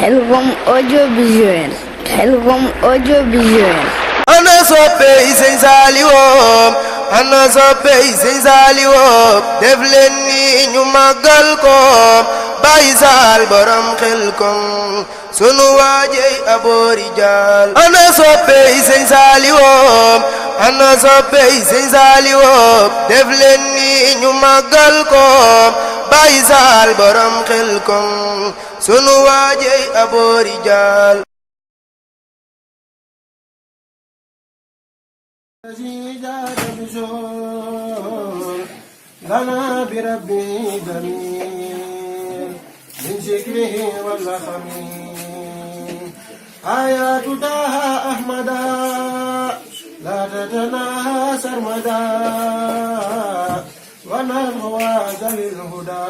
Khelcom audiovisuel. Khelcom audiovisuel. Ana soppe Serigne Saliou ana soppe Serigne Saliou def leen ni ñu màggal ko Baye Sall borom Khelcom sunu waajey aboori jaal ana soppe Serigne Saliou ana soppe Serigne Saliou def leen ni ñu màggal ko Baye Sall borom Khelcom sunu waajey aboori jaal لنا بربي جميل من ذكره والخميل آيات داها أحمدا لا تتناهى سرمدا ونهوى ذوي الهدى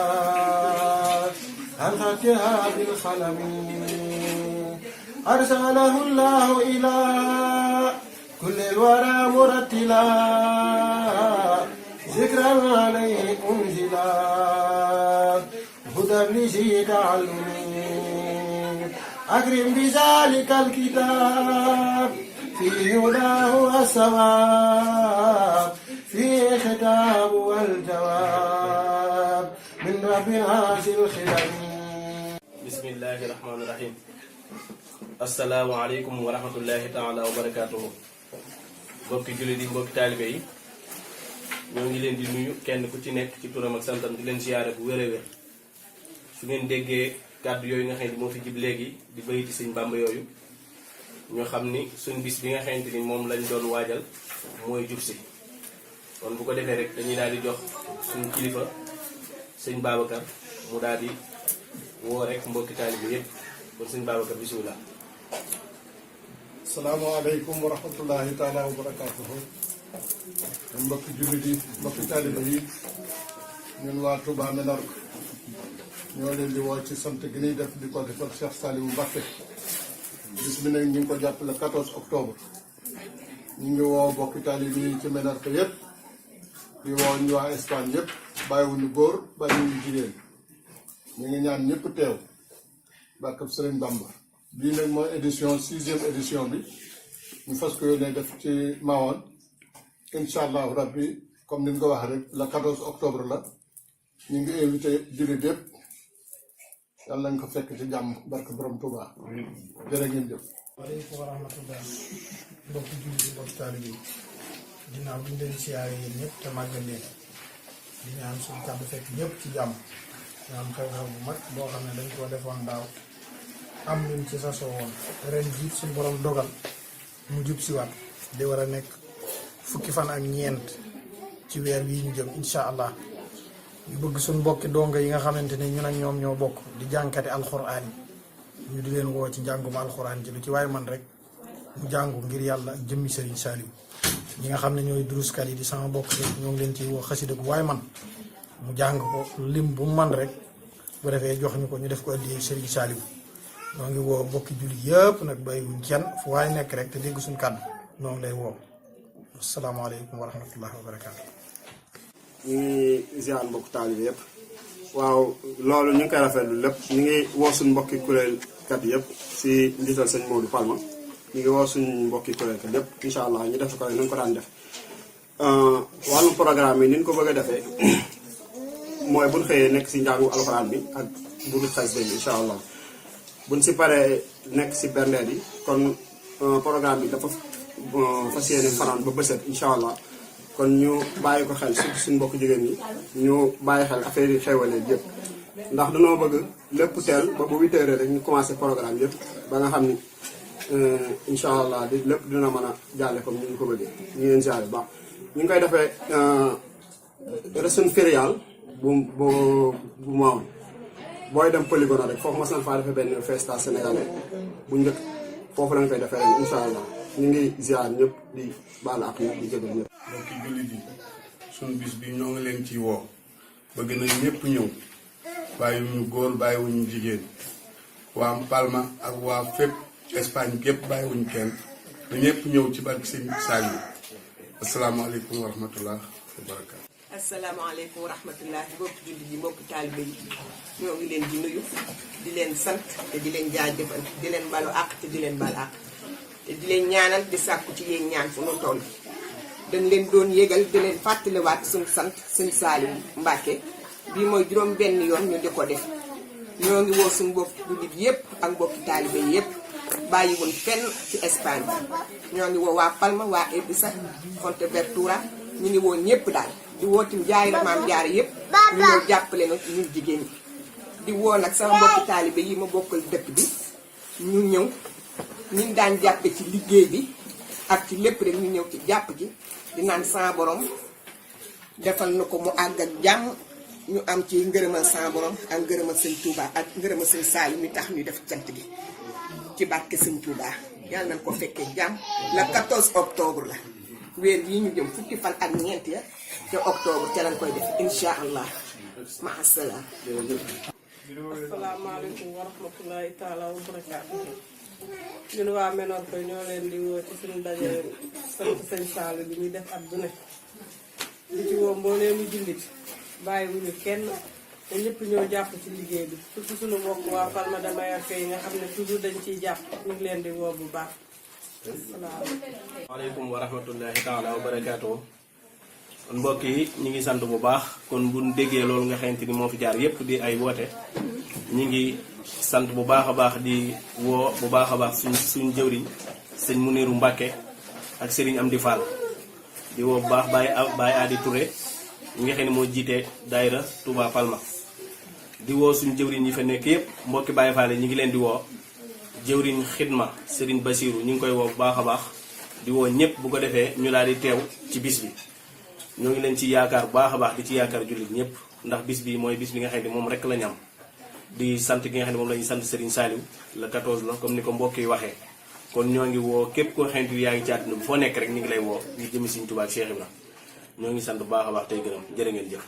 عن خطها بالخلم أرسله الله إلى كل الورى مرتلا ذكرا عليه أنزلا هدى لذي تعلم أكرم بذلك الكتاب فيه هداه والثواب فيه خطاب والجواب من رب هذه الخلم بسم الله الرحمن الرحيم السلام عليكم ورحمة الله تعالى وبركاته mbokki jullit yi mbokki taalibe yi ñoo ngi leen di nuyu kenn ku ci nekk ci turam ak santam di leen ziyaare bu wér a wér su ngeen déggee kàddu yooyu nga xam ne moo fi jib léegi di bayiti Sëñ Bàmba yooyu ñoo xam ni suñ bis bi nga xamante ni moom lañ doon waajal mooy jub si kon bu ko defee rek dañuy daal di jox suñu kilifa Sëñ Babacar mu daal di woo rek mbokki taalibe yépp kon Sëñ Babacar bismillah. Assalamualaikum warahmatullahi taala wabarakatuh. Mbokki jullit yi mbokki taaliba yi ñun waa Touba Menorca ñoo leen di woo ci sant gi ñuy def di ko defal Serigne Saliou Mbackè bis bi nag ñu ngi ko jàpp le 14 octobre ñu ngi woo mbokki taaliba yi ci Menorca yépp di woo ñu waa Espagne yépp bàyyiwuñu góor bàyyiwuñu jigéen ñu ngi ñaan ñëpp teew barkab Serigne Bamba. bii nag mooy édition 6e édition bi ñu fas ko yónnee def ci Mawoon incha allahu rabbi comme ni nga ko waxee rek le 14 octobre la ñu ngi invité jullit yëpp yàlla nañ ko fekk ci jàmm barke borom Touba jërë ngeen jëf. waaleykum wa rahmatullah mbokki jullit yi mbokki taalibe yi ginnaaw bi ñu leen siyaare yéen ñëpp te màggal leen di ñaan suñu kàddu fekk ñëpp ci jàmm ñu am xew-xew bu mag boo xam ne dañ koo defoon daaw. am luñ ci sasoo woon ren jiit suñu borom dogal mu jub si waat di war a nekk fukki fan ak ñeent ci weer wi ñu jëm incha allah ñu bëgg suñu mbokki donga yi nga xamante ne ñun ak ñoom ñoo bokk di jànkati alxuraan yi ñu di leen woo ci njàngum alxuraan ci lu ci waaye man rek mu jàngu ngir yàlla ak jëmmi Serigne Saliou ñi nga xam ne ñooy duruskat yi di sama bokk rek ñoo ngi leen ci woo xasida gu waaye man mu jàng ko lim bu mu man rek bu defee jox ñu ko ñu def ko addiyee Serigne Saliou ñoo ngi woo mbokki jullit yëpp nag bàyyiwuñ kenn fu waaye nekk rek te dégg suñu kàddu ñoo ngi lay woo asalaamaaleykum wa rahmatullahi wa barakaatu. ñu ngi ziar mbokk taalibe yëpp waaw loolu ñu ngi koy rafetlu lépp ñu ngi woo suñu mbokki kuréelkat yëpp si njiital sëñ Modou Palma ñu ngi woo suñu mbokki kuréelkat yëpp incha allah ñu def ko ni ñu ko daan def wàllum programme yi ni ñu ko bëgg a defee mooy buñ xëyee nekk si njàngu alxuraan bi ak buru xas bi incha allah. buñ si paree nekk si berndeer yi kon programme bi dafa fas yéene fanaan ba bëset incha allah kon ñu bàyyi ko xel surtout suñu mbokk jigéen ñi ñu bàyyi xel affaire yi xewalee yëpp ndax dañoo bëgg lépp teel ba bu 8 heures rek ñu commencé programme yëpp ba nga xam ni incha allah di lépp dina mën a jàlle comme ni ñu ko bëggee ñu leen ziare bu baax ñu ngi koy defee région fériale bu Mawoon booy dem polygone rek foofu mas nañ faa defee benn festa sénégalais bu njëkk foofu lañ koy defee ren incha allah ñu ngi ziar ñëpp di baal ak ñëpp di jégal ñëpp. mbokki jullit yi suñu bis bi ñoo ngi leen ci woo bëgg nañ ñëpp ñëw bàyyiwuñu góor bàyyiwuñu jigéen waa Palma ak waa fépp Espagne gépp bàyyiwuñu kenn na ñëpp ñëw ci barke Sëñ Saliou asalaamaaleykum wa rahmatullah wa barakaatu. asalaamaaleykum wa rahmatullahi mbokki jullit yi mbokki taalibe yi ñoo ngi leen di nuyu di leen sant te di leen jaajëfal di leen balu àq te di leen bal àq te di leen ñaanal di sàkku ci yéen ñaan fu nu toll dañ leen doon yégal di leen fàttaliwaat suñu sant Serigne Saliou Mbackè bii mooy juróom benn yoon ñu di ko def ñoo ngi woo suñu mbokki jullit yépp ak mbokki taalibe yi yépp bàyyiwul fenn ci Espagne ñoo ngi woo waa Palma waa Ibiza Fuerteventura ñu ngi woo ñépp daal di woo tim Dahira maam Jaara yépp ñu ñëw jàppale na ñun jigéen ñi di woo nag sama mbokki taalibe yi ma bokkal dëkk bi ñu ñëw ñu daan jàppe ci liggéey bi ak ci lépp rek ñu ñëw ci jàpp ji di naan sa borom defal na ko mu àgg ak jàmm ñu am ci ngërëmal sa borom ak ngërëmal sëñ Touba ak ngërëmal sëñ Saliou mi tax ñu def cant gi ci barke sëñ Touba yàlla nañ ko fekkee jàmm la 14 octobre la weer yi ñu jëm fukki fan ak ñeent ya ca octobre ca lañ koy def incha allah ma asalaam. asalaamaaleykum wa rahmatulahi taala wa barakaatu. ñun waa Menorca ñoo leen di woo ci suñu daje sant sëñ Saliou bi ñuy def at bu ne di ci woo mbooleemu jullit bàyyiwuñu kenn te ñëpp ñoo jàpp ci liggéey bi surtout suñu mbokk waa Palma de Mallorca yi nga xam ne toujours dañ ciy jàpp ñu ngi leen di woo bu baax. waaleykum wa rahmatullahi taala wa barakaatu. kon mbokk yi ñu ngi sant bu baax kon bu ñu déggee loolu nga xamante ni moo fi jaar yépp di ay woote ñu ngi sant bu baax a baax di woo bu baax a baax suñ jëwriñ sëñ Muniru Mbacke ak Serigne Amdi Fall di woo bu baax Baye Adi Touré ñi nga xam ne moo jiite Dahira Touba Palma di woo suñ jëwriñ yi fa nekk yépp mbokki Baye Fall ñi ngi leen di woo jëwriñ xidma Serigne Bassirou ñu ngi koy woo bu baax a baax di woo ñëpp bu ko defee ñu daal di teew ci bis bi ñoo ngi leen ci yaakaar bu baax a baax di ci yaakaar jullit ñëpp ndax bis bi mooy bis bi nga xam ne moom rek la ñu am di sant gi nga xam ne moom la ñuy sant Serigne Saliou le 14 la comme ni ko mbokk yi waxee kon ñoo ngi woo képp koo xamante ni yaa ngi ci àdduna bi foo nekk rek ñu ngi lay woo ñu jëmi Serigne Touba ak Cheikh Ibra ñoo ngi sant bu baax a baax tey gërëm jërë ngeen jëf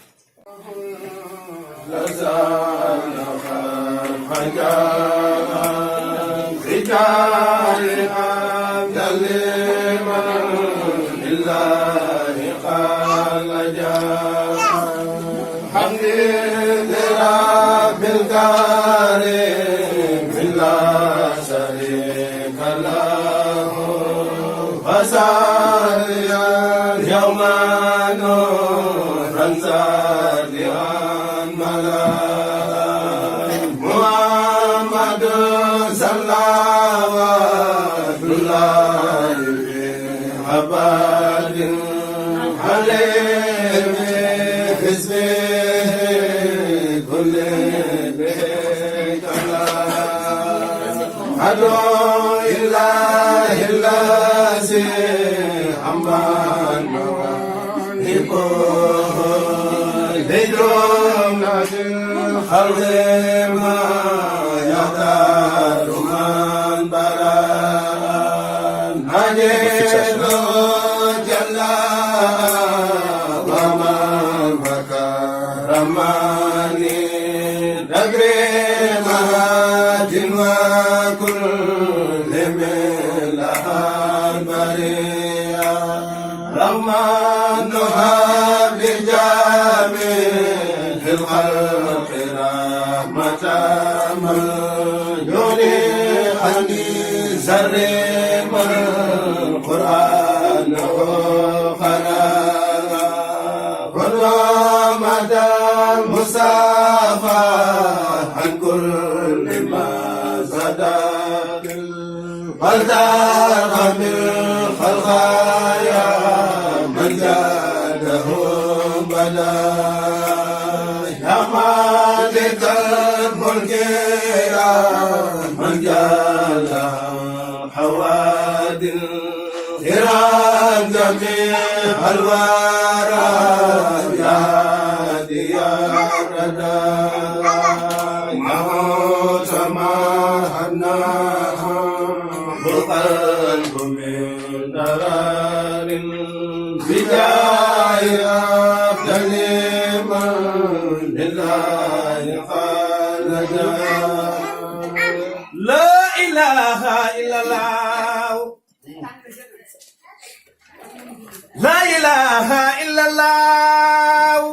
La ilaha illallah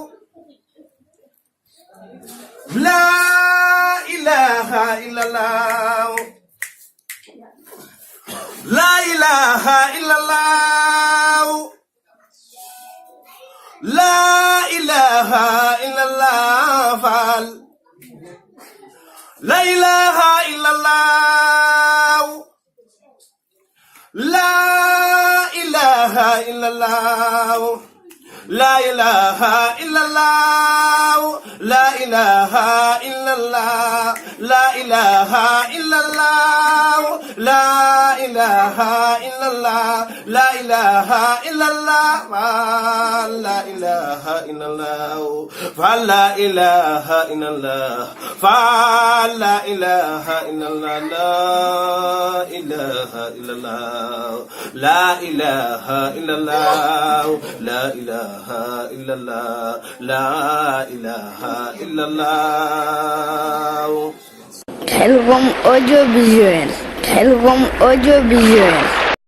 illallah la ilaha illallah la ilaha illallah fal la ilaha illallah la ilaha illallah la ilaha illallah la ilaha illallah la ilaha illallah la ilaha illallah la ilaha illallah la ilaha illallah fa la ilaha illallah fa la ilaha illallah la ilaha illallah la ilaha illallah la ilaha illallah la ilaha illallah KanzuL audiovisuel. KanzuL audiovisuel.